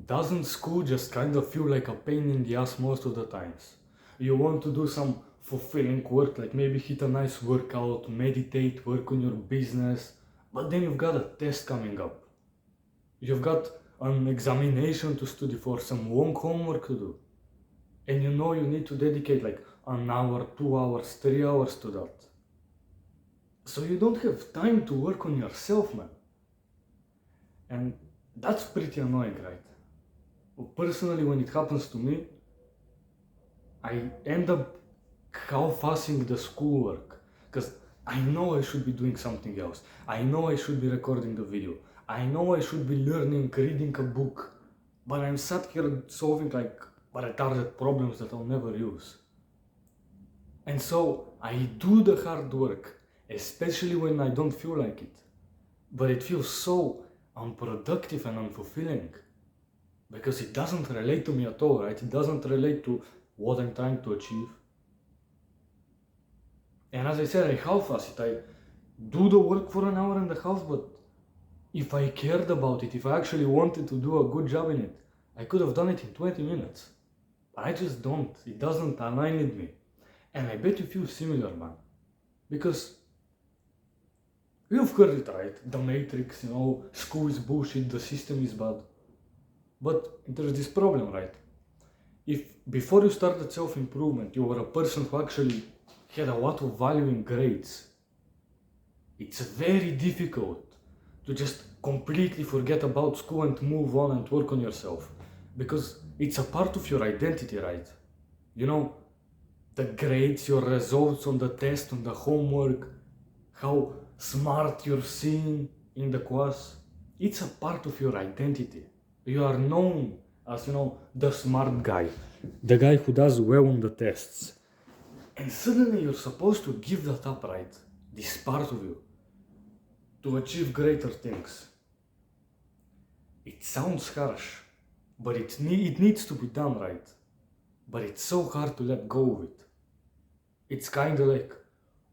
Doesn't school just kind of feel like a pain in the ass most of the times? You want to do some fulfilling work, like maybe hit a nice workout, meditate, work on your business, but then you've got a test coming up. You've got an examination to study for, some long homework to do. And you know you need to dedicate like an hour, 2 hours, 3 hours to that. So you don't have time to work on yourself, man. And that's pretty annoying, right? Personally, when it happens to me, I end up half-assing the schoolwork because I know I should be doing something else. I know I should be recording the video. I know I should be learning, reading a book, but I'm sat here solving like retarded problems that I'll never use. And so I do the hard work, especially when I don't feel like it. But it feels so unproductive and unfulfilling because it doesn't relate to me at all, right? It doesn't relate to what I'm trying to achieve. And as I said, I half-ass it. I do the work for an hour and a half, but if I cared about it, if I actually wanted to do a good job in it, I could have done it in 20 minutes. But I just don't. It doesn't align with me. And I bet you feel similar, man. Because you've heard it, right? The Matrix, school is bullshit, the system is bad. But there's this problem, right? If before you started self-improvement, you were a person who actually had a lot of value in grades, it's very difficult to just completely forget about school and move on and work on yourself. Because it's a part of your identity, right? You know, the grades, your results on the test, on the homework, how smart you're seen in the class, it's a part of your identity. You are known as, the smart guy, the guy who does well on the tests. And suddenly you're supposed to give that up, right? This part of you, to achieve greater things. It sounds harsh, but it needs to be done, right? But it's so hard to let go of it. It's kind of like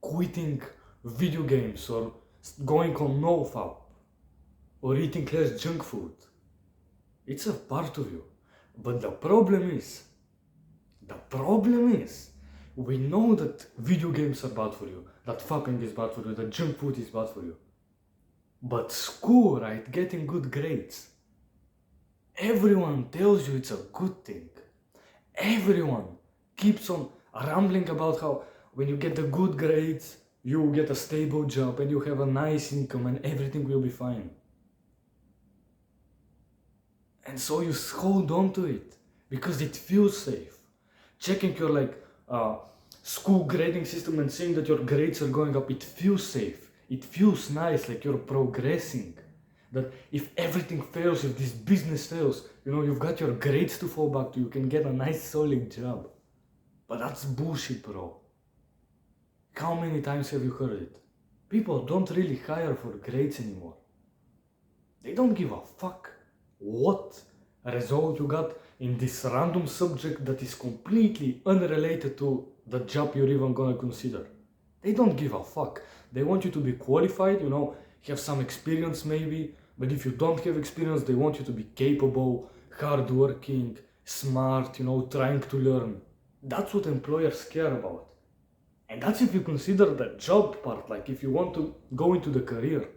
quitting video games or going on NoFap or eating less junk food. It's a part of you. But the problem is, we know that video games are bad for you, that fapping is bad for you, that junk food is bad for you. But school, right, getting good grades, everyone tells you it's a good thing. Everyone keeps on rambling about how when you get the good grades, you get a stable job and you have a nice income and everything will be fine. And so you hold on to it because it feels safe. Checking your school grading system and seeing that your grades are going up, it feels safe. It feels nice, like you're progressing. That if everything fails, if this business fails, you've got your grades to fall back to, you can get a nice solid job. But that's bullshit, bro. How many times have you heard it? People don't really hire for grades anymore. They don't give a fuck what result you got in this random subject that is completely unrelated to the job you're even gonna consider. They don't give a fuck. They want you to be qualified, have some experience maybe, but if you don't have experience, they want you to be capable, hardworking, smart, trying to learn. That's what employers care about. And that's if you consider the job part, like if you want to go into the career.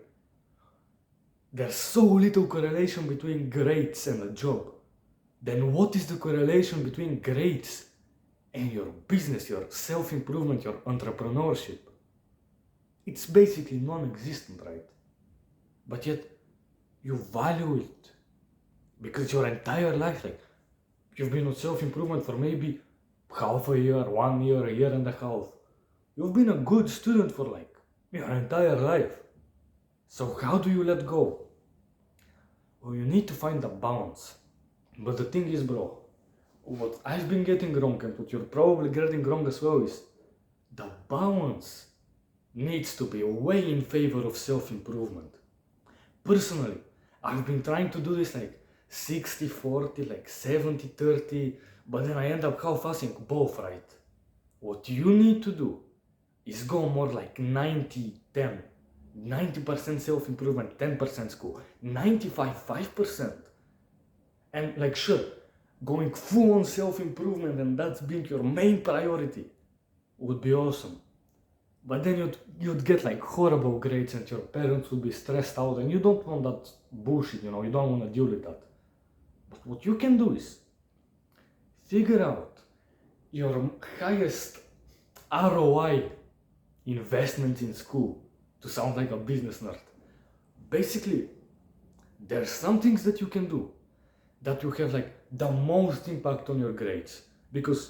There's so little correlation between grades and a job. Then what is the correlation between grades and your business, your self-improvement, your entrepreneurship? It's basically non-existent, right? But yet, you value it. Because your entire life, you've been on self-improvement for maybe half a year, 1 year, a year and a half. You've been a good student for your entire life. So how do you let go? Well, you need to find a balance. But the thing is, bro, what I've been getting wrong and what you're probably getting wrong as well is the balance needs to be way in favor of self-improvement. Personally, I've been trying to do this 60-40, 70-30, but then I end up half-assing both, right? What you need to do is go more 90-10. 90% self-improvement, 10% school, 95, 5%. And like, sure, going full on self-improvement and that's being your main priority would be awesome. But then you'd get like horrible grades and your parents would be stressed out and you don't want that bullshit, you don't want to deal with that. But what you can do is figure out your highest ROI investment in school, to sound like a business nerd. Basically, there's some things that you can do that will have like the most impact on your grades. Because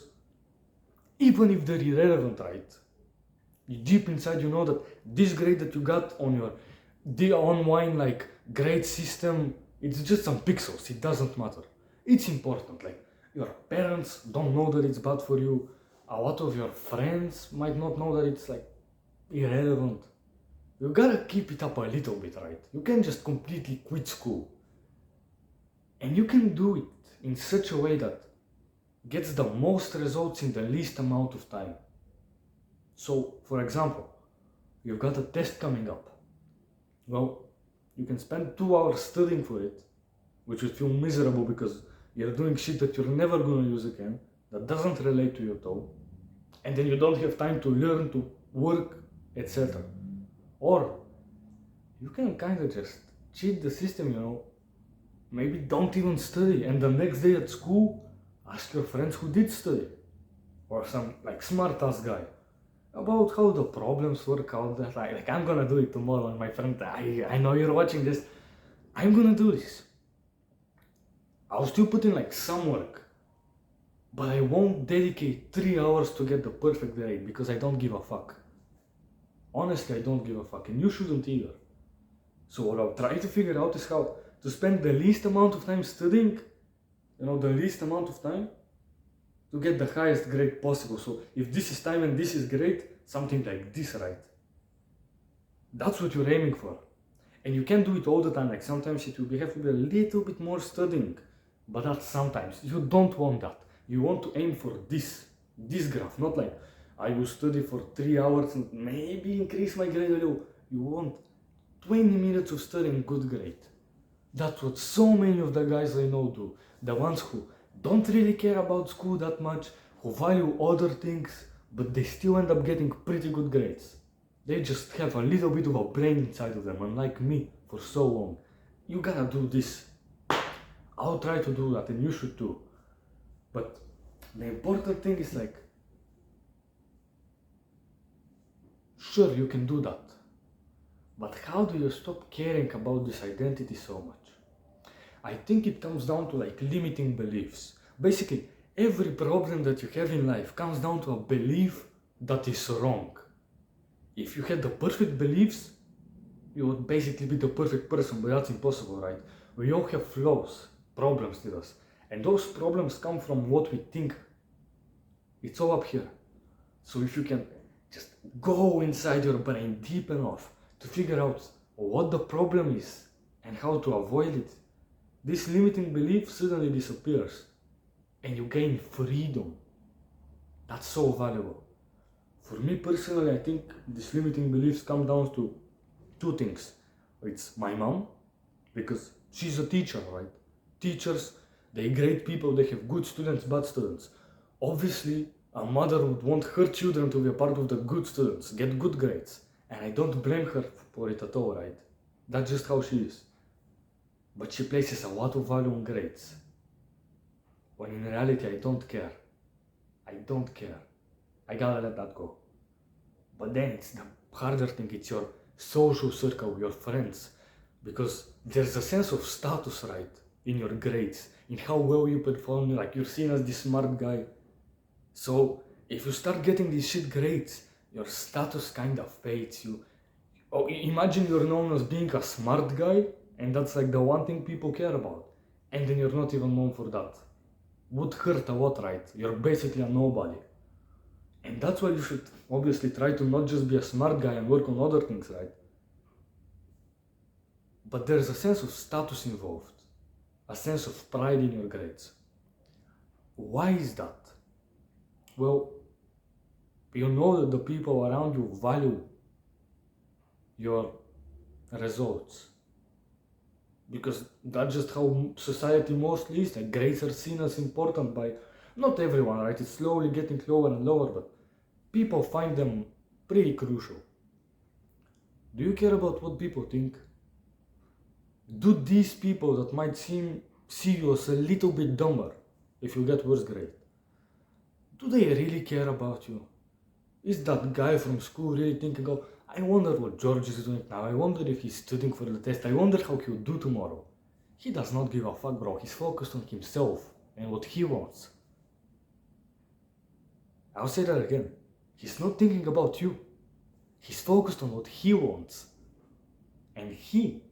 even if they're irrelevant, right? Deep inside you know that this grade that you got on your the online like grade system, it's just some pixels, it doesn't matter. It's important, like your parents don't know that it's bad for you, a lot of your friends might not know that it's like irrelevant. You gotta keep it up a little bit, right? You can't just completely quit school. And you can do it in such a way that gets the most results in the least amount of time. So, for example, you've got a test coming up. Well, you can spend 2 hours studying for it, which will feel miserable because you're doing shit that you're never gonna use again, that doesn't relate to you at all, and then you don't have time to learn, to work, etc. Or you can kind of just cheat the system, maybe don't even study, and the next day at school, ask your friends who did study, or some like smart ass guy, about how the problems work out. That like I'm gonna do it tomorrow, and my friend, I know you're watching this, I'm gonna do this. I'll still put in like some work, but I won't dedicate 3 hours to get the perfect grade because I don't give a fuck. Honestly, I don't give a fuck, and you shouldn't either. So what I'll try to figure out is how to spend the least amount of time studying, the least amount of time to get the highest grade possible. So if this is time and this is grade, something like this, right? That's what you're aiming for. And you can't do it all the time. Like sometimes it will have to be a little bit more studying, but that's sometimes. You don't want that. You want to aim for this graph, not like I will study for 3 hours and maybe increase my grade a little. You want 20 minutes of studying, good grade. That's what so many of the guys I know do. The ones who don't really care about school that much, who value other things, but they still end up getting pretty good grades. They just have a little bit of a brain inside of them, unlike me for so long. You gotta do this. I'll try to do that, and you should too. But the important thing is like, sure, you can do that. But how do you stop caring about this identity so much? I think it comes down to like limiting beliefs. Basically, every problem that you have in life comes down to a belief that is wrong. If you had the perfect beliefs, you would basically be the perfect person, but that's impossible, right? We all have flaws, problems with us. And those problems come from what we think. It's all up here. So if you can just go inside your brain deep enough to figure out what the problem is and how to avoid it, this limiting belief suddenly disappears and you gain freedom. That's so valuable. For me personally, I think these limiting beliefs come down to two things. It's my mom, because she's a teacher, right? Teachers, they grade people, they have good students, bad students. Obviously, a mother would want her children to be a part of the good students, get good grades. And I don't blame her for it at all, right? That's just how she is. But she places a lot of value on grades. When in reality, I don't care. I don't care. I gotta let that go. But then it's the harder thing, it's your social circle, your friends. Because there's a sense of status, right? In your grades, in how well you perform, like you're seen as the smart guy. So if you start getting these shit grades, your status kind of fades. Imagine you're known as being a smart guy, and that's like the one thing people care about. And then you're not even known for that. Would hurt a lot, right? You're basically a nobody. And that's why you should obviously try to not just be a smart guy and work on other things, right? But there's a sense of status involved. A sense of pride in your grades. Why is that? Well, you know that the people around you value your results. because that's just how society mostly is. Like grades are seen as important by not everyone, right? It's slowly getting lower and lower, but people find them pretty crucial. Do you care about what people think? Do these people that might see you as a little bit dumber if you get worse grade, do they really care about you? Is that guy from school really thinking, oh, I wonder what George is doing now, I wonder if he's studying for the test, I wonder how he'll do tomorrow? He does not give a fuck, bro. He's focused on himself and what he wants. I'll say that again. He's not thinking about you. He's focused on what he wants. And he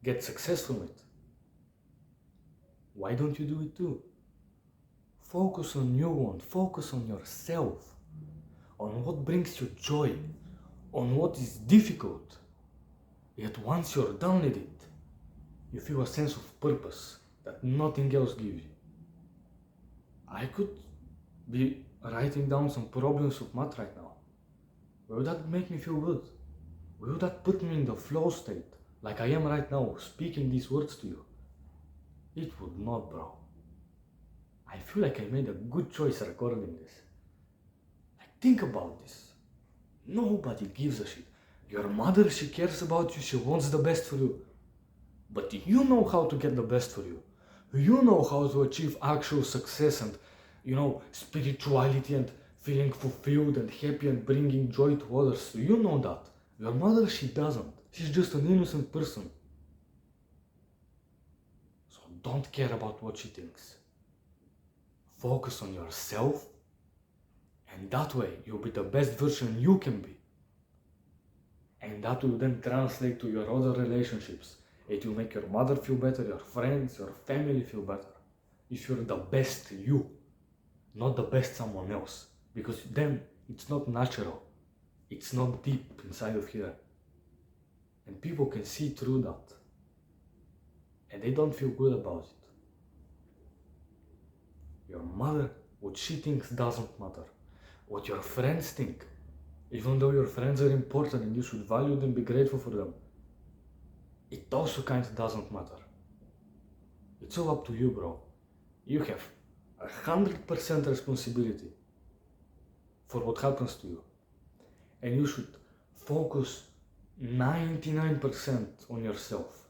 gets success from it. Why don't you do it too? Focus on your want. Focus on yourself. On what brings you joy. On what is difficult. Yet once you're done with it, you feel a sense of purpose that nothing else gives you. I could be writing down some problems of math right now. Will that make me feel good? Will that put me in the flow state, like I am right now, speaking these words to you? It would not, bro. I feel like I made a good choice recording this. Like, think about this. Nobody gives a shit. Your mother, she cares about you, she wants the best for you. But you know how to get the best for you. You know how to achieve actual success and, spirituality and feeling fulfilled and happy and bringing joy to others. So you know that. Your mother, she doesn't. She's just an innocent person. So don't care about what she thinks. Focus on yourself, and that way you'll be the best version you can be. And that will then translate to your other relationships. It will make your mother feel better, your friends, your family feel better. If you're the best you, not the best someone else. Because then it's not natural. It's not deep inside of here. And people can see through that. And they don't feel good about it. Your mother, what she thinks doesn't matter. What your friends think, even though your friends are important and you should value them, be grateful for them, it also kind of doesn't matter. It's all up to you, bro. You have 100% responsibility for what happens to you. And you should focus 99% on yourself.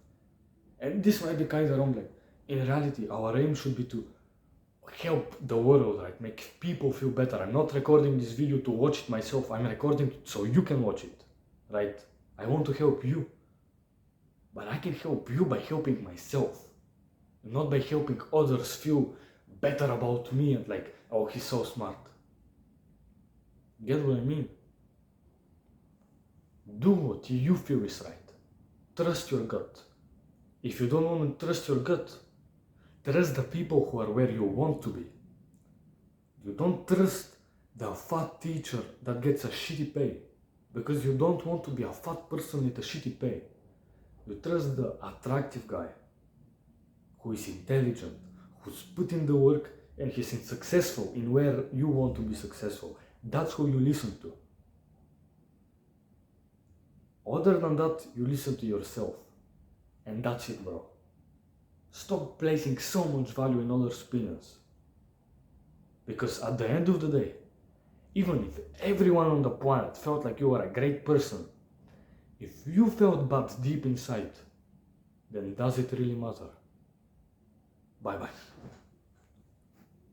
And this might be kind of wrong. Like, in reality, our aim should be to help the world, right? Make people feel better. I'm not recording this video to watch it myself. I'm recording it so you can watch it, right? I want to help you. But I can help you by helping myself. Not by helping others feel better about me and like, oh, he's so smart. Get what I mean? Do what you feel is right. Trust your gut. If you don't want to trust your gut, trust the people who are where you want to be. You don't trust the fat teacher that gets a shitty pay because you don't want to be a fat person with a shitty pay. You trust the attractive guy who is intelligent, who's put in the work and he's successful in where you want to be successful. That's who you listen to. Other than that, you listen to yourself. And that's it, bro. Stop placing so much value in others' opinions. Because at the end of the day, even if everyone on the planet felt like you were a great person, if you felt bad deep inside, then does it really matter? Bye bye.